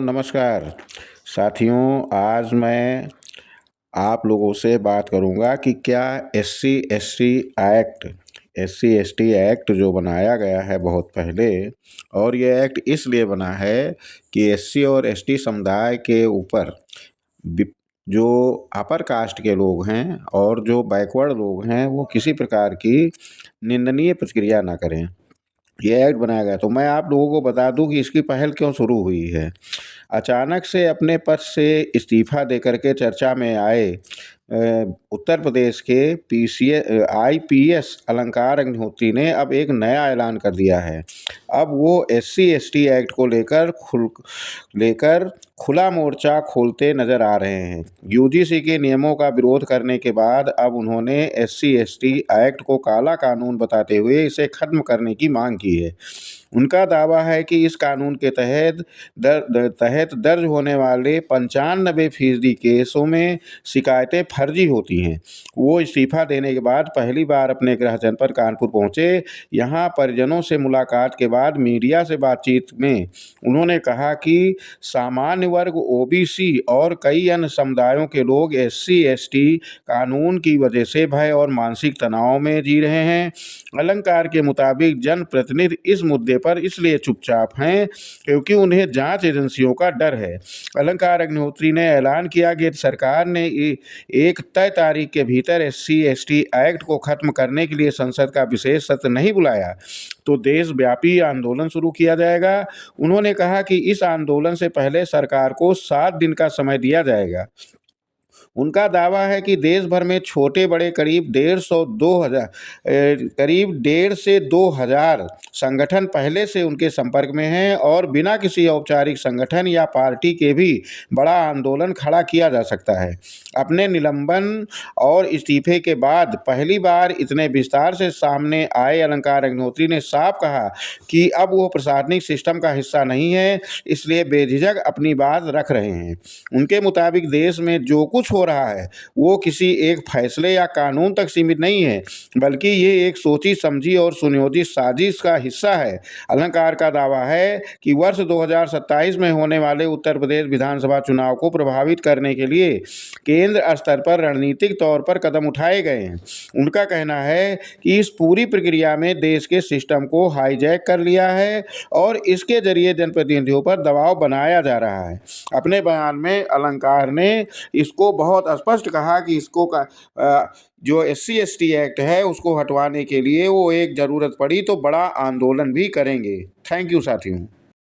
नमस्कार। साथियों, आज मैं आप लोगों से बात करूंगा कि क्या S C S T act जो बनाया गया है बहुत पहले, और ये एक्ट इसलिए बना है कि एससी और एसटी समुदाय के ऊपर जो अपर कास्ट के लोग हैं और जो बैकवर्ड लोग हैं वो किसी प्रकार की निंदनीय प्रतिक्रिया ना करें। ये एक्ट बनाया गया। तो मैं आप लोगों को बता दूं कि इसकी पहल क्यों शुरू हुई है। अचानक से अपने पद से इस्तीफा देकर के चर्चा में आए उत्तर प्रदेश के आईपीएस अलंकार अग्निहोत्री ने अब एक नया ऐलान कर दिया है। अब वो SC/ST एक्ट को लेकर खुला मोर्चा खोलते नजर आ रहे हैं। यूजीसी के नियमों का विरोध करने के बाद अब उन्होंने SC/ST एक्ट को काला कानून बताते हुए इसे खत्म करने की मांग की है। उनका दावा है कि इस कानून के तहत दर्ज होने वाले 95% केसों में शिकायतें फर्जी होती हैं। वो इस्तीफा देने के बाद पहली बार अपने गृह जनपद कानपुर पहुंचे। यहाँ परिजनों से मुलाकात के बाद मीडिया से बातचीत में उन्होंने कहा कि सामान्य वर्ग, ओबीसी और कई अन्य समुदायों के लोग SC/ST कानून की वजह से भय और मानसिक तनाव में जी रहे हैं। अलंकार के मुताबिक जनप्रतिनिधि इस मुद्दे पर इसलिए चुपचाप हैं क्योंकि उन्हें जांच एजेंसियों का डर है। अलंकार अग्निहोत्री ने ऐलान किया कि सरकार ने एक तय तारीख के भीतर SC/ST एक्ट को खत्म करने के लिए संसद का विशेष सत्र नहीं बुलाया तो देशव्यापी आंदोलन शुरू किया जाएगा। उन्होंने कहा कि इस आंदोलन से पहले सरकार को 7 दिन का समय दिया जाएगा। उनका दावा है कि देश भर में छोटे बड़े करीब 1.5 से 2,000 संगठन पहले से उनके संपर्क में हैं और बिना किसी औपचारिक संगठन या पार्टी के भी बड़ा आंदोलन खड़ा किया जा सकता है। अपने निलंबन और इस्तीफे के बाद पहली बार इतने विस्तार से सामने आए अलंकार अग्निहोत्री ने साफ कहा कि अब वो प्रशासनिक सिस्टम का हिस्सा नहीं है, इसलिए बेझिझक अपनी बात रख रहे हैं। उनके मुताबिक देश में जो कुछ हो रहा है वो किसी एक फैसले या कानून तक सीमित नहीं है, बल्कि ये एक सोची समझी और सुनियोजित साजिश का हिस्सा है। अलंकार का दावा है कि वर्ष 2027 में होने वाले उत्तर प्रदेश विधानसभा चुनाव को प्रभावित करने के लिए केंद्र स्तर पर रणनीतिक तौर पर कदम उठाए गए हैं। उनका कहना है कि इस पूरी प्रक्रिया में देश के सिस्टम को हाईजैक कर लिया है और इसके जरिए जनप्रतिनिधियों पर दबाव बनाया जा रहा है। अपने बयान में अलंकार ने इसको बहुत स्पष्ट कहा कि जो SC/ST एक्ट है उसको हटवाने के लिए वो एक ज़रूरत पड़ी तो बड़ा आंदोलन भी करेंगे। थैंक यू साथियों।